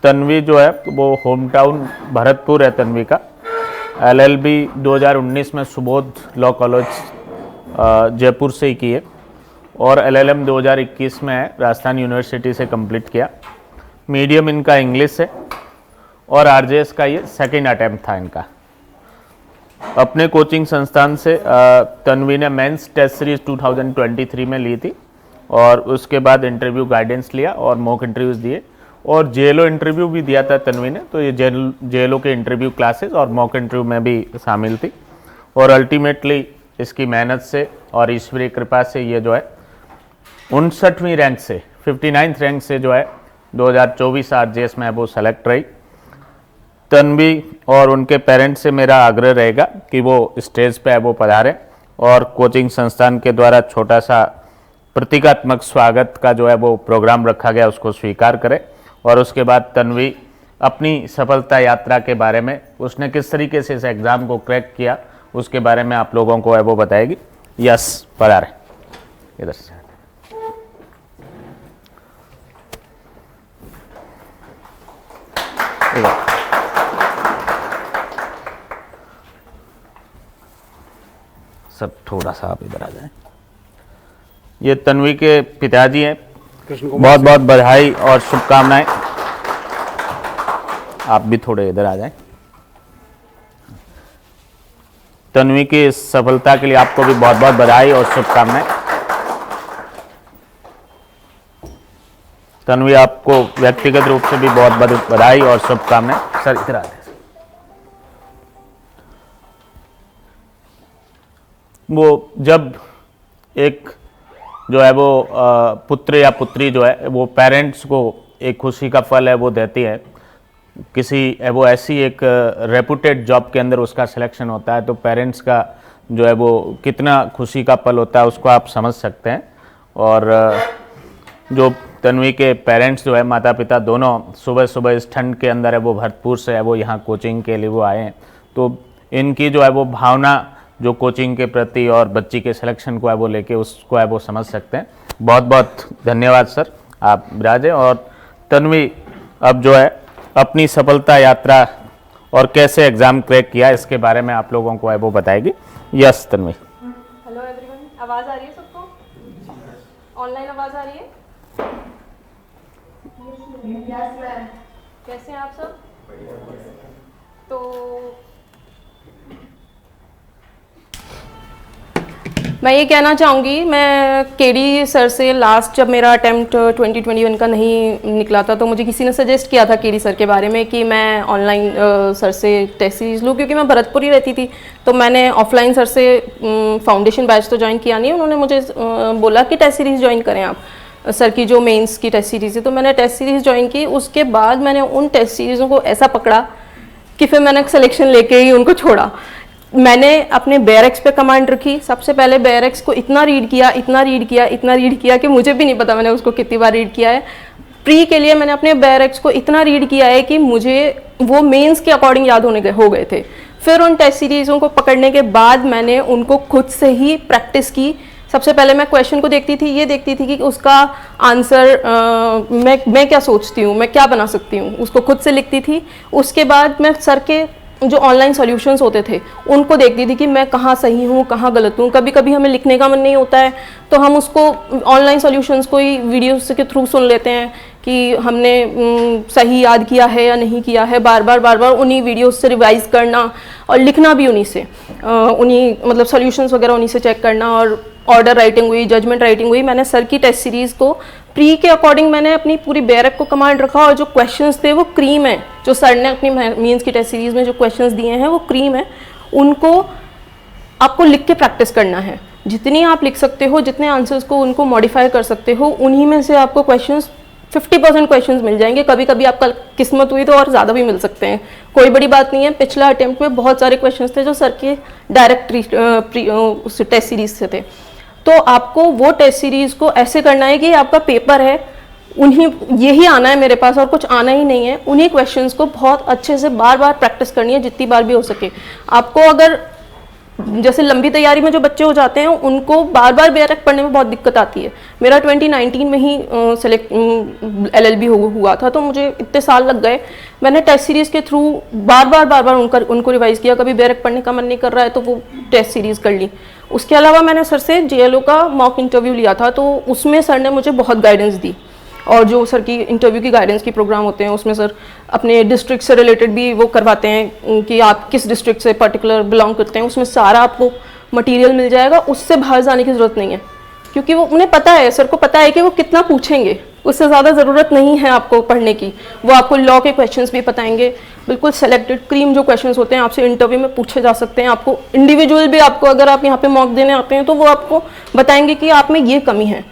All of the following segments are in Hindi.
तन्वी जो है वो होम टाउन भरतपुर है तन्वी का। LLB 2019 में सुबोध लॉ कॉलेज जयपुर से ही की है और LLM 2021 में राजस्थान यूनिवर्सिटी से कंप्लीट किया। मीडियम इनका इंग्लिश है और RJS का ये सेकेंड अटैम्प्ट था इनका। अपने कोचिंग संस्थान से तन्वी ने मेंस टेस्ट सीरीज 2023 में ली थी और उसके बाद इंटरव्यू गाइडेंस लिया और मॉक इंटरव्यूज़ दिए और JLO इंटरव्यू भी दिया था तन्वी ने। तो ये JLO के इंटरव्यू क्लासेस और मॉक इंटरव्यू में भी शामिल थी और अल्टीमेटली इसकी मेहनत से और ईश्वरीय कृपा से ये जो है 59वीं रैंक से 59th रैंक से जो है 2024 RJS में वो सेलेक्ट रही। तन्वी और उनके पेरेंट्स से मेरा आग्रह रहेगा कि वो स्टेज पे वो पधारें और कोचिंग संस्थान के द्वारा छोटा सा प्रतीकात्मक स्वागत का जो है वो प्रोग्राम रखा गया उसको स्वीकार करें और उसके बाद तन्वी अपनी सफलता यात्रा के बारे में, उसने किस तरीके से इस एग्ज़ाम को क्रैक किया उसके बारे में आप लोगों को है वो बताएगी। यस, पधारें इधर से। सब थोड़ा सा आप इधर आ जाएं। ये तन्वी के पिताजी हैं, बहुत बहुत बधाई और शुभकामनाएं। आप भी थोड़े इधर आ जाएं। तन्वी की इस सफलता के लिए आपको भी बहुत बहुत बधाई और शुभकामनाएं। तन्वी, आपको व्यक्तिगत रूप से भी बहुत बहुत बधाई और शुभकामनाएं। सर इधर आ जाए। वो जब एक जो है वो पुत्र या पुत्री जो है वो पेरेंट्स को एक खुशी का फल है वो देती है, किसी वो ऐसी एक रेपुटेड जॉब के अंदर उसका सिलेक्शन होता है, तो पेरेंट्स का जो है वो कितना खुशी का पल होता है उसको आप समझ सकते हैं। और जो तन्वी के पेरेंट्स जो है माता पिता दोनों सुबह सुबह इस ठंड के अंदर है वो भरतपुर से है वो यहाँ कोचिंग के लिए वो आए हैं, तो इनकी जो है वो भावना जो कोचिंग के प्रति और बच्ची के सिलेक्शन को है वो लेके उसको है वो समझ सकते हैं। बहुत बहुत धन्यवाद सर, आप विराजें। और तन्वी अब जो है अपनी सफलता यात्रा और कैसे एग्ज़ाम क्रैक किया इसके बारे में आप लोगों को है वो बताएगी। यस तन्वी। हेलो एवरीवन, आवाज़ आ रही है सबको? ऑनलाइन आवाज़ आ रही है? Yes ma'am. कैसे हैं आप सब? तो मैं ये कहना चाहूँगी, मैं केडी सर से लास्ट जब मेरा अटेम्प्ट 2021 का नहीं निकला था तो मुझे किसी ने सजेस्ट किया था केडी सर के बारे में कि मैं ऑनलाइन सर से टेस्ट सीरीज़ लूँ, क्योंकि मैं भरतपुर ही रहती थी। तो मैंने ऑफलाइन सर से फाउंडेशन बैच तो ज्वाइन किया नहीं, उन्होंने मुझे बोला कि टेस्ट सीरीज़ ज्वाइन करें आप, सर की जो मेंस की टेस्ट सीरीज़ है। तो मैंने टेस्ट सीरीज़ ज्वाइन की। उसके बाद मैंने उन टेस्ट सीरीज़ों को ऐसा पकड़ा कि फिर मैंने सिलेक्शन लेके ही उनको छोड़ा। मैंने अपने बेयरएक्स पे कमांड रखी। सबसे पहले बेयरएक्स को इतना रीड किया कि मुझे भी नहीं पता मैंने उसको कितनी बार रीड किया है। प्री के लिए मैंने अपने बेयरएक्स को इतना रीड किया है कि मुझे वो मेंस के अकॉर्डिंग याद हो गए थे। फिर उन टेस्ट सीरीज़ों को पकड़ने के बाद मैंने उनको खुद से ही प्रैक्टिस की। सबसे पहले मैं क्वेश्चन को देखती थी कि उसका आंसर मैं क्या सोचती हूँ, मैं क्या बना सकती हूँ, उसको खुद से लिखती थी। उसके बाद मैं सर के जो ऑनलाइन सॉल्यूशंस होते थे उनको देखती थी कि मैं कहाँ सही हूँ कहाँ गलत हूँ। कभी कभी हमें लिखने का मन नहीं होता है तो हम उसको ऑनलाइन सॉल्यूशंस को ही वीडियोस के थ्रू सुन लेते हैं कि हमने सही याद किया है या नहीं किया है। बार बार उन्हीं वीडियोस से रिवाइज करना और लिखना भी उन्हीं से, उन्हीं मतलब सॉल्यूशंस वगैरह उन्हीं से चेक करना। और ऑर्डर राइटिंग हुई, जजमेंट राइटिंग हुई। मैंने सर की टेस्ट सीरीज़ को प्री के अकॉर्डिंग मैंने अपनी पूरी बेयरएक को कमांड रखा और जो क्वेश्चंस थे वो क्रीम है। जो सर ने अपनी मीन्स की टेस्ट सीरीज़ में जो क्वेश्चंस दिए हैं वो क्रीम है। उनको आपको लिख के प्रैक्टिस करना है। जितनी आप लिख सकते हो, जितने आंसर्स को उनको मॉडिफाई कर सकते हो, उन्हीं में से आपको क्वेश्चंस 50% क्वेश्चंस मिल जाएंगे। कभी कभी आपका किस्मत हुई तो और ज़्यादा भी मिल सकते हैं, कोई बड़ी बात नहीं है। पिछला अटेम्प्ट में बहुत सारे क्वेश्चंस थे जो सर के डायरेक्ट टेस्ट सीरीज़ से थे। तो आपको वो टेस्ट सीरीज़ को ऐसे करना है कि आपका पेपर है, उन्हीं यही आना है मेरे पास और कुछ आना ही नहीं है। उन्हीं क्वेश्चंस को बहुत अच्छे से बार बार प्रैक्टिस करनी है, जितनी बार भी हो सके। आपको अगर जैसे लंबी तैयारी में जो बच्चे हो जाते हैं उनको बार बार बेरक पढ़ने में बहुत दिक्कत आती है। मेरा 2019 में ही LLB हुआ था, तो मुझे इतने साल लग गए। मैंने टेस्ट सीरीज़ के थ्रू बार बार उनको रिवाइज़ किया। कभी बेरक पढ़ने का मन नहीं कर रहा है तो वो टेस्ट सीरीज़ कर ली। उसके अलावा मैंने सर से JLO का मॉक इंटरव्यू लिया था, तो उसमें सर ने मुझे बहुत गाइडेंस दी। और जो सर की इंटरव्यू की गाइडेंस की प्रोग्राम होते हैं उसमें सर अपने डिस्ट्रिक्ट से रिलेटेड भी वो करवाते हैं कि आप किस डिस्ट्रिक्ट से पर्टिकुलर बिलोंग करते हैं। उसमें सारा आपको मटेरियल मिल जाएगा, उससे बाहर जाने की ज़रूरत नहीं है, क्योंकि वो उन्हें पता है, सर को पता है कि वो कितना पूछेंगे। उससे ज़्यादा ज़रूरत नहीं है आपको पढ़ने की। वो आपको लॉ के क्वेश्चंस भी बताएंगे, बिल्कुल सेलेक्टेड क्रीम जो क्वेश्चंस होते हैं आपसे इंटरव्यू में पूछे जा सकते हैं। आपको इंडिविजुअल भी, आपको अगर आप यहाँ पे मॉक देने आते हैं तो वो आपको बताएंगे कि आप में ये कमी है।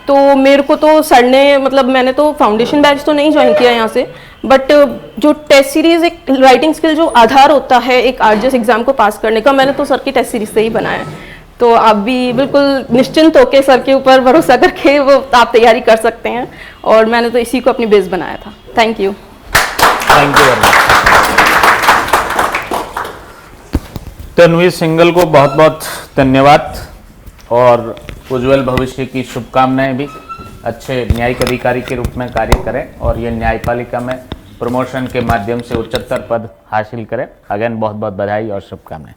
तो मेरे को तो सर ने, मतलब मैंने तो फाउंडेशन बैच तो नहीं ज्वाइन किया यहाँ से, बट जो टेस्ट सीरीज़ एक राइटिंग स्किल जो आधार होता है एक RJS एग्ज़ाम को पास करने का, मैंने तो सर की टेस्ट सीरीज़ से ही बनाया है। तो आप भी बिल्कुल निश्चिंत होकर सर के ऊपर भरोसा करके वो आप तैयारी कर सकते हैं, और मैंने तो इसी को अपनी बेस बनाया था। Thank you very much. Tanvi single को बहुत बहुत धन्यवाद और उज्जवल भविष्य की शुभकामनाएं भी। अच्छे न्यायिक अधिकारी के रूप में कार्य करें और ये न्यायपालिका में प्रमोशन के माध्यम से उच्चतर पद हासिल करें। अगेन बहुत बहुत बधाई और शुभकामनाएं।